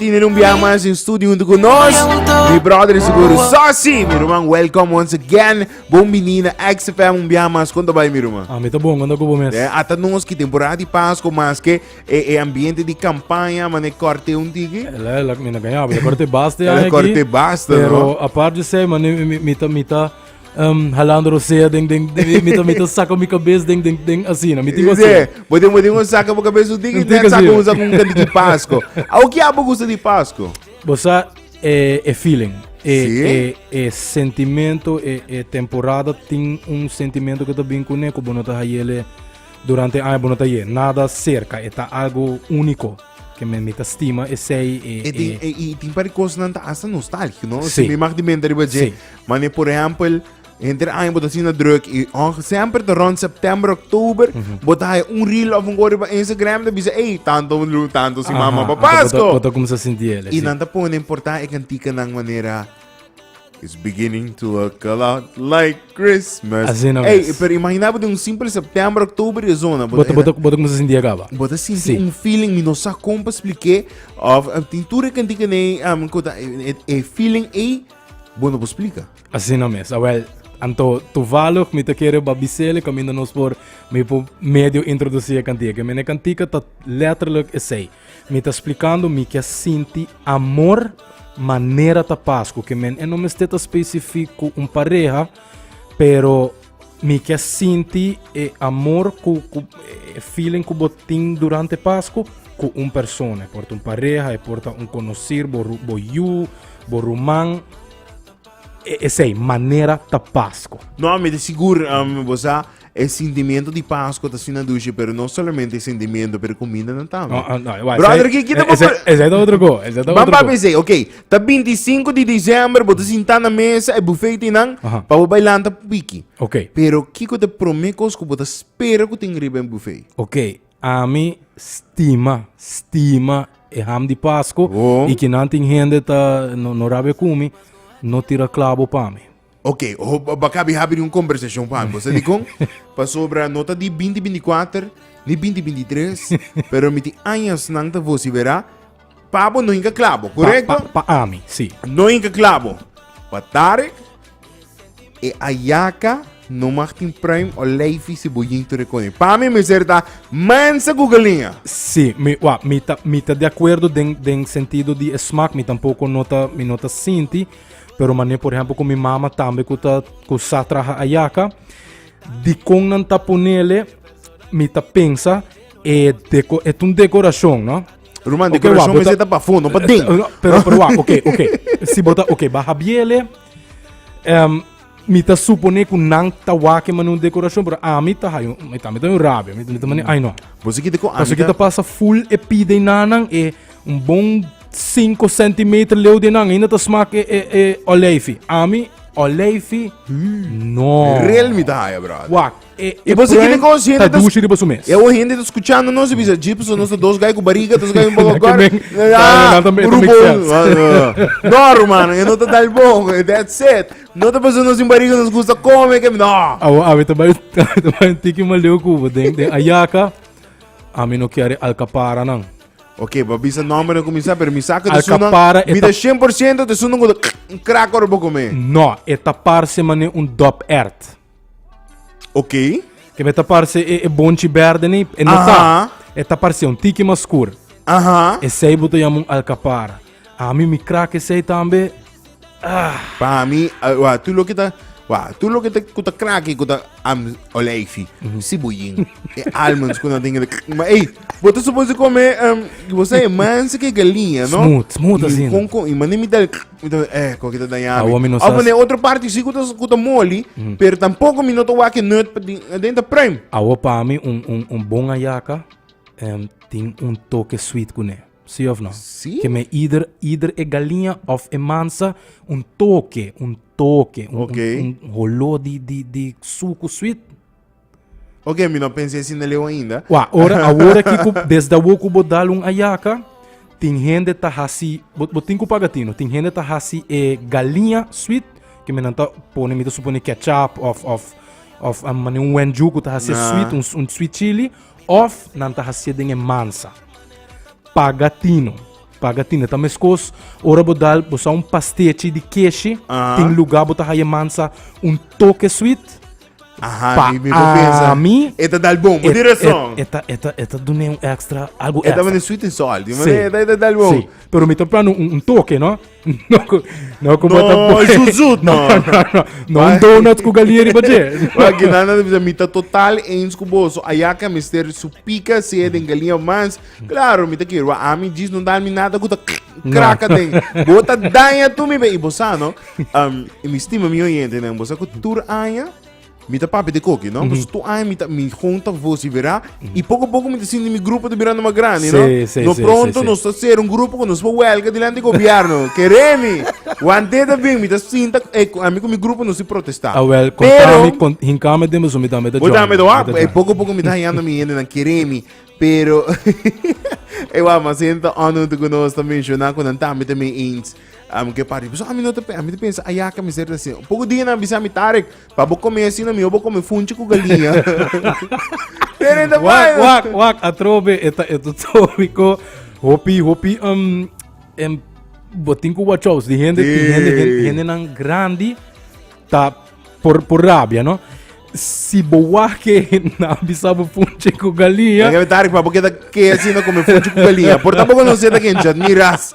tienen un viaje más en estudio junto con nosotros. Mi brother seguro Saucy. Mi hermano, welcome once again. Bom menino, XFM un viaje más. ¿Cuánto va, mi hermano? Muito bom, quando eu mês. Até nós que temporada de Páscoa, mas que é ambiente de campanha, mas é corte um tigre. Ela mina ganhava, corte basta Ela aqui. corte basta, Pero a parte de ser, mas mita halando você mita saca minha cabeça assim, não me digo assim. Podemos sacar a cabeça do tigre e sacar um canto de Páscoa. O que a gosta de Páscoa? Você é feeling. É sentimento, é temporada tem sentimento que também conecta com nota ele durante a ano nada cerca, é algo único que me estima e sei e tem para coisas não tá essa nostálgico, não? Se me mag de mente dizer, mas por exemplo, entre a botar assim na druk e sempre rond setembro, outubro, botar reel of gore pa Instagram da bisa, tanto si mama pa Pasko. Bota como se sentia ele. E não tá pôr importar é cantica na maneira It's beginning to look a lot like Christmas. Assim não pero imaginava de simples setembro, outubro e zona. Bota como se sentia acaba. Bota assim um feeling, me não sabe como explicar. A tintura cantica nem é feeling e bom não explica. Assim não mesmo. Well, anto tu valo me te quero babisele caminho nos por me meio introduzir a cantiga. Que me cantiga tá letterlijk sei. Me tá explicando me que senti amor maneira ta Páscoa, que men não me está específico pareja, pero me que senti amor com feeling que botin durante Páscoa com persona, porta pareja, porta conhecer, bo rumang, sei maneira ta Páscoa. Não, me de seguro, você é sentimento de Páscoa tá assim na ducha, pero não somente sentimento, pero comida não tá. Brother, que tá esse é outra coisa, vamos para pensar, ok, tá 25 de dezembro, você sentar na mesa, é buffet tinang, para bailar tá pique. Ok. Pero que te promete que você espera que tenha riba em buffet? Ok, a mim estima é ham de Páscoa e que não tem gente tá no rabe come, não tira clavo para mim. Ok, baka abrir uma conversação para você diz para sobre a nota de 2024, de 2023, pero me tem anos não tá você verá, pabo não inca clavo, correto? Pa mim, sim. Não inca clavo. Para Tarek e Ayaka no Martin Prime o Leify se bointo recone. Para mim me certa mansa googlinha. Sim, me tá de acordo den sentido de smack, me tampouco nota senti. Pero mané, por exemplo, com minha mama também, que sa traja ayaca, de com não tá ponele, me tá pensa, é decoração, não? Roman, decoração me tá para fundo, para dentro. Pero, ok. Se botar, ok, barra biele, me tá supone que não tá wake manu decoração, pero me tá hayo, me tá rábia, me tá mané, ai não. Você que deco, você que tá passa full epide nanang, é bom 5 cm leu de nang ainda tá smack oleifi. Ami oleifi no. Real me dá, brother. Wak. E você que nem consciente tá duche de baixo mês. Eu ainda tô escutando nós bisa tipo nós dois gai com barriga, dois gai um pouco agora. Não, mano, eu não tô dal bom, that's it. Não tá passando em barriga, nos gusta comer que não. Awi também tiki maleu cubo den ayaka. Ami no quer alcapara não. Ok, babisa nome não começar, pero me saca de suna, me dá 100% de suna com crack ou vou comer. Não, é tapar-se mané dop ert. Ok. Que me tapar-se é bonchi verde nem, é não tá. É tapar-se tiki mais escuro. E sei boto yamum alcapara. A mim me crack sei também. Para mim, tu lo que tá crack, que tá oleifi, cebolinha, almonds quando tem que, mas ei, você supõe comer, você é mansa que galinha, não? Smooth assim. E mas nem me dá, qual que tá danhando. A outra parte sim que tá mole, pero tampouco me noto que nut dentro prime. Para mim bom ayaca, tem toque sweet com ele. Sim ou não? Sim. Que me either é galinha ou é mansa, toque, rolô de suco sweet. Ok, me não pensei assim nele ainda. Agora que desde o que vou dar ayaca, tem gente tá assim, botin com pagatino, tem gente tá assim galinha sweet, que me não tá pone me supone ketchup of wenju que tá assim sweet, sweet chili, ou não tá assim de mansa. Pagatino. pagatina tá mescos, ora bodal, bosa pastete de queijo, tem lugar bota haia mansa toque sweet. Aha, mi pensa. mim, Eta dal bom, por direção. Eta dune extra, algo Eta extra. vende sweet and salty, mas Sim. eta dal bom. Sim, pero me tô plano toque, não? Não com No, Jujut, no. Não donut com galinha de badê. Aqui nada de mita total eens cuboso. Ayaka mister su pica se é de galinha mans. Claro, mita que a mim diz não dá-me nada com craca tem. Bota danha tu me bem. E bossa, não? Me estima meu oyente, né? Bossa com tur anha. Mita papi de coque, não? Bossa tu anha me junta você verá. E pouco a pouco me assim mi grupo de virando uma grande, não? No pronto nós está ser grupo que nós vamos huelga diante do governo. Queremos. O anteda bem, me tá sinta amigo mi grupo não se protestar. Ah, well, contame, hincame demos me dá me da João. Dá me da, pouco a pouco me tá indo me indo na queremos. Pero eu amo senta ano de nós também mencionar quando tá me também ins. Que pare, pessoal, a mim pensa, ayaca me serve assim. Pouco dia na bisa me tarek, para vou comer assim na minha, vou comer funte com galinha. Pero ainda vai. Wak, atrobe, eta tópico, hopi, botin com wachaus, de gente nan grande, tá por rabia, não? Se boa que na bisabo funte com galinha. Vai tarek, para porque que assim não comer funte com galinha. Por tampoco não sei da quem já admiras.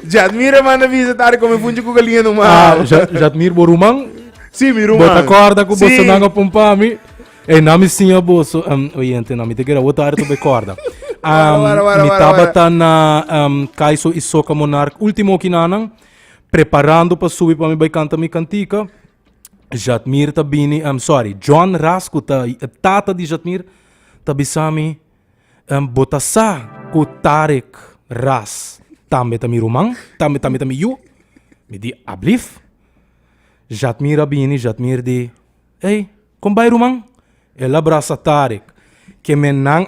Já admira, mano, visa tarek comer funte com galinha no mar. Já admiro borumang? Sim, mirumang. Bota corda com você nanga pompami. E nami sim a bolso, oyente, nami te quero outra área to corda. Mi tabata na Kaiso Isoka Monarch, último kinanang, preparando para subir para mi vai canta mi cantica. Jatmir tabini, John Rasco tata di Jatmir tabisami botasa ku Tarek Ras. Tambe tami rumang, tambe yu. Mi di ablif. Jatmir abini, Jatmir di, ei, kombai rumang? Ela abraça Tarek. Que menang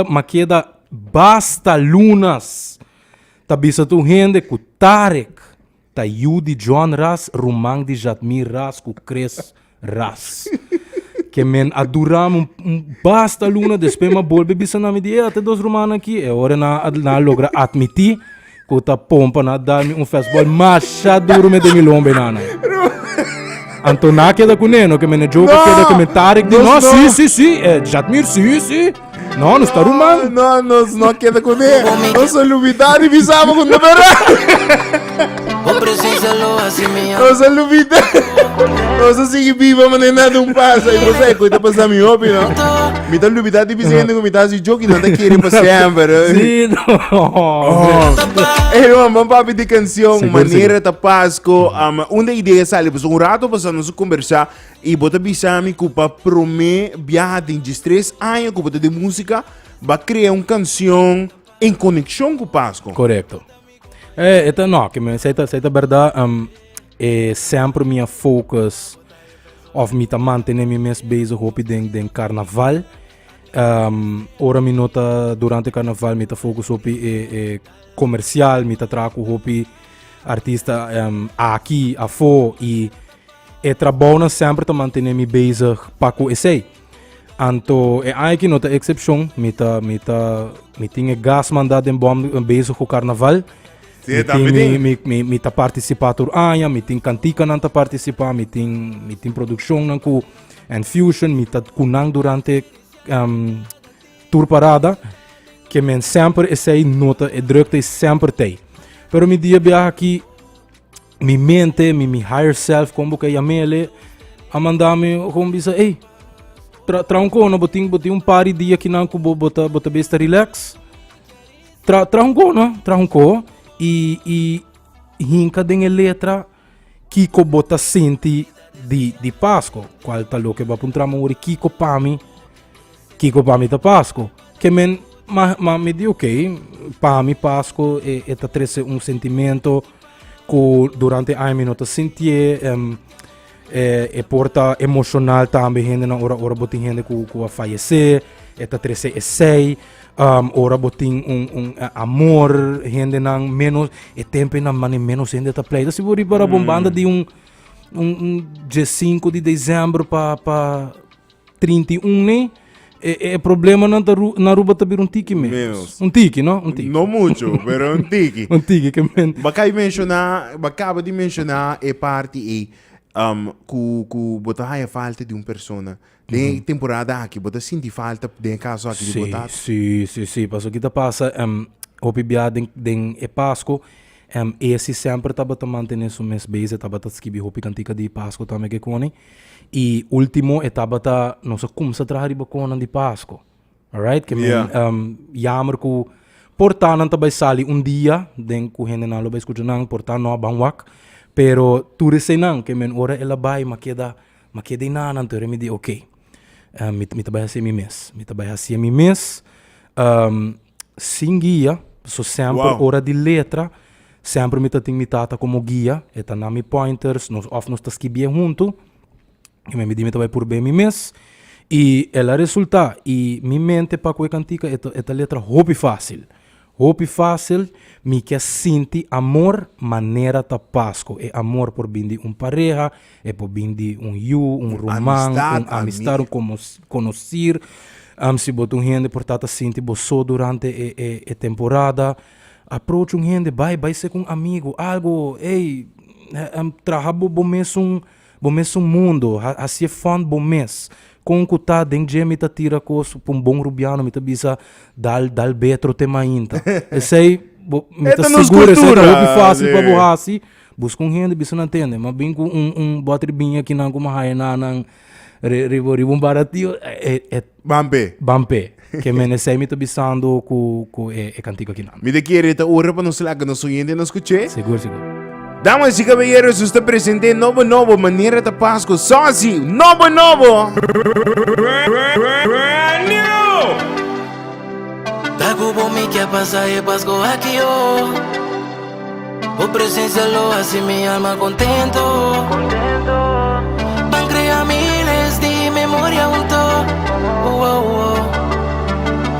makeda basta lunas. Tabisa tu rende ku Tarek. Ta yu di John Ras, rumang di Jatmir Ras ku Chris Ras. Que men aduram basta luna, despe ma bolbe bisa nami di, até dos rumana aqui. É hora na logra admitir que ta pompa na dar-me festival machaduro me de milombe nana. Antona queda com neno, que me joga queda que me Tarek de não, sim, Jatmir, sim. Não está rumando. Não queda com neno. Não sou luvidar e visava com deverá. Não sou luvidar. Não sou seguir viva, mas nem nada passa. E você, cuida passar minha opinião. Me dá luvidar e visando que me dá esse jogo e não te querem para sempre. Sim, não. Vamos papi de canção, maneira da Páscoa. Uma ideia sale, um rato passando a conversar e bota bisami que para prometer viajar de 3 anos que bota de música vai criar uma canção em conexão com Páscoa. Correto. Então não, que me sei a verdade, é sempre minha focus of me ta manter me mes bezig op den carnaval. Ora mi nota durante carnaval me ta focus op comercial, me ta trago op artista aqui a fo e trabalho sempre ta manter me bezig paco essay. Anto aqui nota excepção, me tinha gas mandado em bom bezig com carnaval. Me ta participar tur anya, me tem cantica não ta participar, me tem produção não com Fusion, me ta kunang durante tour parada, que men sempre essay nota e drukte sempre tem. Pero me dia bia aqui mi mente, mi higher self como que yamele amandame como bisa, ei, tranco no boting pari dia que não kubo bota besta relax. Tranco e hinka den letra Kiko bota senti di Pasco, qual talo che va puntramo ori Kiko pami ta Pasco, che men ma mi di ok, pami Pasco e ta trese un sentimento que durante a minuto sentie e porta emocional também gente na ora botin gente ku a fallecer e ta trese essay. Ora botin amor, gente nang menos, e tempo na mani menos gente ta play. Se vou para bombanda de dia 5 de dezembro para 31, né? é problema não na Aruba também um tiki mesmo. Menos. Um tiki, não? Um tiki. Não muito, pero um tiki. Um tiki que men. Acaba de mencionar a parte e que botar a falta de uma pessoa. De temporada aqui, botar sente falta de caso aqui de botar. Sim. Passo que passa, hopi bia den e Páscoa, esse sempre estava mantendo isso mês base, estava a escrever hopi cantica de Páscoa também que cone. E último estava a nossa como se trazer riba com de Páscoa. Alright? Que jammer que portar não também sali dia, den que gente não vai escutar não, portar não banwak, pero tu recém não, que men ora ela vai, maqueda não, tu me di ok. Me trabalha assim mi mês, sem guia, so sempre hora de letra, sempre me tem mi tata como guia, eta na mi pointers, nós tá escrevendo junto, e me di me trabalha por bem mi mês, e ela resulta, e mi mente para que cantica, eta letra Hopi fácil, me quer sentir amor, maneira ta Páscoa. É amor por bindi pareja, é por bindi romance, amistad, conhecer. Se botar gente por tata sentir boço durante a temporada, approach gente, vai ser com amigo, algo, trabalhar bom mês mundo, assim é fun bom mês. Com que tá dentro me tá tira coisa para bom rubiano me tá bisa dal betro tema inta sei me tá seguro sei tá fácil para borrar assim busca gente bisa não entende mas bem com botre binha aqui não como raia não ribo baratinho bampe que me sei me tá bisando com cantiga aqui não me de quiere ta ora para não se laga no sonhende não escute seguro Damas e caballeros, está presente novo maneira da Páscoa sozinho. Novo! Brand new! Tago bom me quer passar e Páscoa aqui, oh. O presencia lo hace mi alma contento. Van crear miles de memoria junto.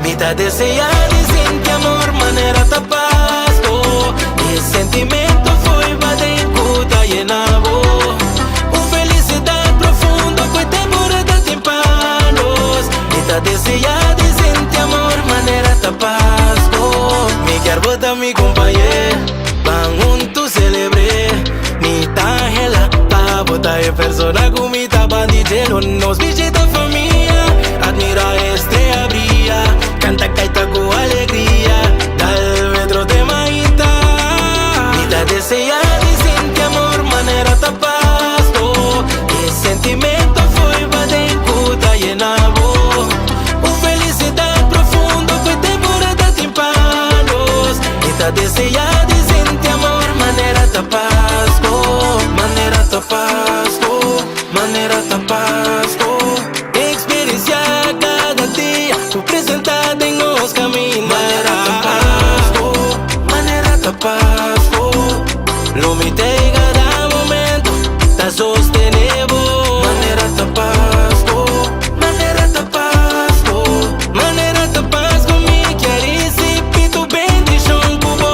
Mitad desea de sentir amor, maneira da Páscoa. E sentimento foi badencuta e enabo. Felicidade profunda que temporada tem panos. Mitad desea de sentir amor, maneira da Páscoa. Me quer botar mi companheiro. Van juntos celebrar. Mi tahela pa botar e persona comida bandidero. Nos bichos da família. Admira a estrela brilha. Canta gaita com alegria. Dal metro de maíta. Vida desea de sentir amor, maneira da Páscoa. E sentimento foi badencuta e enabo. Felicidade profunda que temporada tem panos. Vida desea de sentir amor, maneira da Páscoa. Maneira da Páscoa, maneira da Páscoa. Experiência cada dia, apresentada em nos caminhos. Maneira da Páscoa, maneira da Páscoa. Lumitei cada momento, tá sostenível. Maneira da Páscoa, maneira da Páscoa. Maneira da Páscoa, me quer pito bem de chão cubo.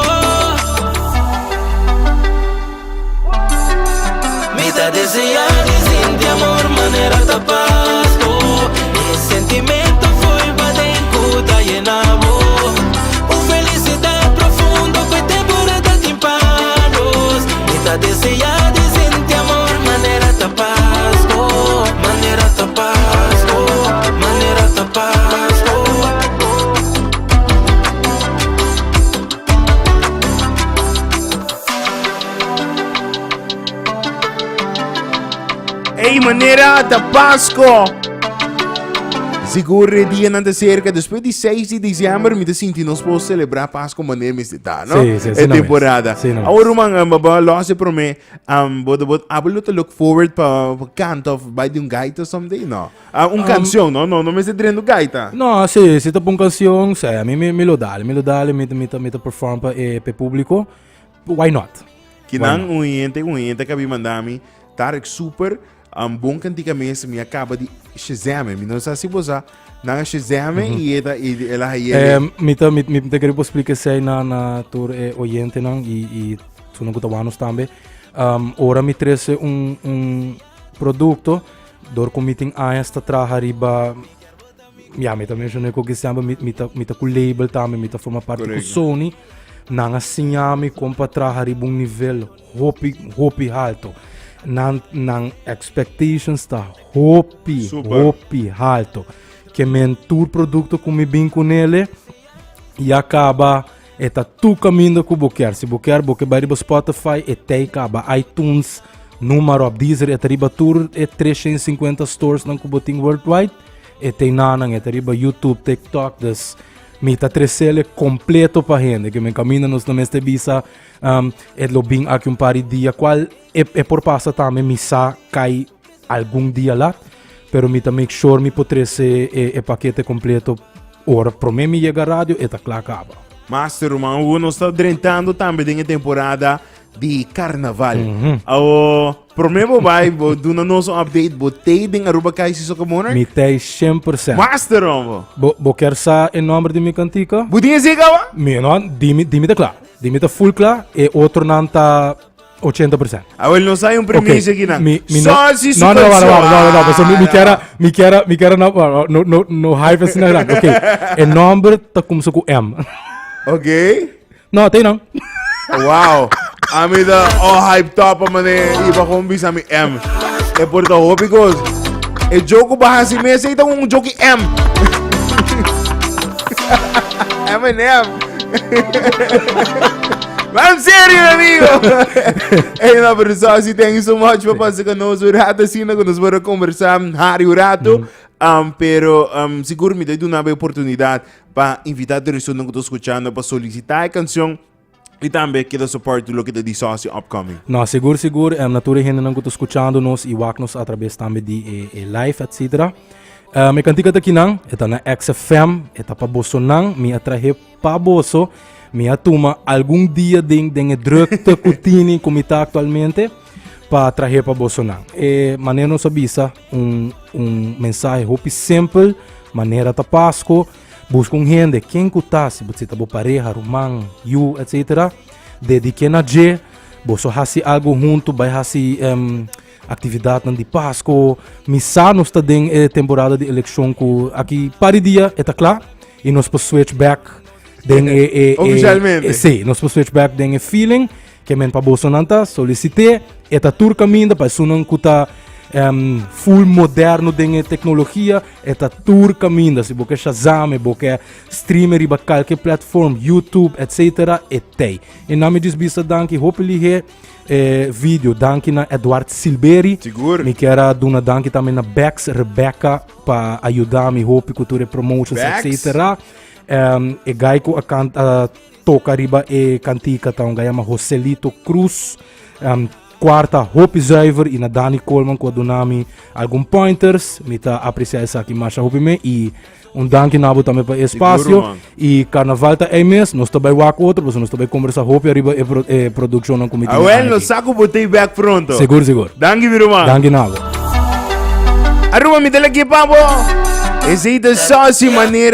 Me dá desejar de sentir amor, maneira da Páscoa. E sentimento foi badencuta e enamor. Felicidade profunda que temporada tem panos. Me dá desejar de sentir amor, maneira da Páscoa. Maneira da Páscoa, maneira da Páscoa. Ei, maneira da Páscoa! Seguro dia nada cerca, depois de 6 de dezembro, me sinto nós podemos celebrar Páscoa maneira me está, não? É temporada. Agora, uma loja para mim, eu look forward para canto by de gaita someday, não? Canção, não me está dizendo gaita. Não, se tá uma canção, a mim me lo dá, me perform para público, why not? Que não, um ente que me mandou Tarek super, bom cantiga mesmo, me acaba de Shazam, não sei se você na Shazam e ela aí me queria explicar se na tour oyente não e tu não gostava também ora me trouxe produto dor com meeting a esta traja riba ja, mita mencionei ko gisamba mita ku label tami, mita forma parte ku Sony, nang assinhami compa trabalhar bom nível hopi alto. Nang expectations ta hopi alto. Que men tour produto kumi bin com ele e acaba eta tu caminho com boquer. Se boquer vai riba Spotify e tem acaba iTunes, número of Deezer e riba tour e 350 stores nang kuboting worldwide e tem nanang e riba YouTube, TikTok, dus mita tresele completo pa gente que men camina nos na meste bisa e lo bing aqui um pari dia qual e por passa também misa cai algum dia lá pero mita make sure mi potresse e paquete completo ora pro me mi chega radio e tá claro acaba. Master, mano, nós está drentando também na temporada de carnaval. O problema vai, do nosso update, botei em Aruba Kai se soca moner? Mi tem 100%. Master, mano. Bo quer sa em nome de mi cantica? Budinha se acaba? Mi não, dimi tá claro. Dimi tá full claro e outro não tá 80%. Agora não sai premissa aqui, não. Só se não, me quero no hype assim na grande. Ok, o nome tá começando com M. Ok. Não, tem não. Wow. A mim da hype top, mano, e para combis mi M. É por da hobby goes. É jogo barra si mesa, então jogo M. M&M. Vamos sério, amigo! Ei, na verdade, thank you so much por passar conosco o rato, assim, que nós vamos conversar o rato. Pero seguro me deu uma oportunidade para invitar a pessoa que estou escutando para solicitar a canção e também que dá suporte do que da Dissócio Upcoming. Não, seguro. Natura gente não está escutando nos e nos através também de live, etc. Me cantica aqui não, está na XFM, está para Bosso não, me atrai para Bosso. Me atuma algum dia de druk te kutini como está atualmente para trazer para Bolsonaro. E maneira não sabia mensagem hope simple, maneira ta Páscoa, busca gente quem cuta se você tá pareja, romã, you, etc. Dedique na je, você hasi algo junto, vai hasi atividade de Páscoa, missa nos está em temporada de eleição com aqui para dia, está claro, e nós para switch back. Oficialmente. Sim, nós podemos switchback den feeling que men para Bolsonaro solicitei eta tour caminho para sunan kuta full moderno den tecnologia eta tour caminho se boque Shazam, boque streamer iba qualquer platform YouTube etc etei. Em nome disso bisa danke hopefully vídeo danke na Eduardo Silberi. Seguro. Me quero dar danke também na Bex Rebecca para ajudar me hope cultura promotions etc. E gaiko a toca riba e cantica tá gayama Joselito Cruz quarta Hope Zuiver e na Dani Coleman com a Dunami algum pointers me tá apreciar essa aqui mais hope me e danke nabo também para espaço e carnaval tá aí mês nós também wak outro nós também conversar hope riba e produção não comida well saco botei back pronto seguro danke viruma danke nabo arruma me dele aqui pabo esse aí da sócio maneira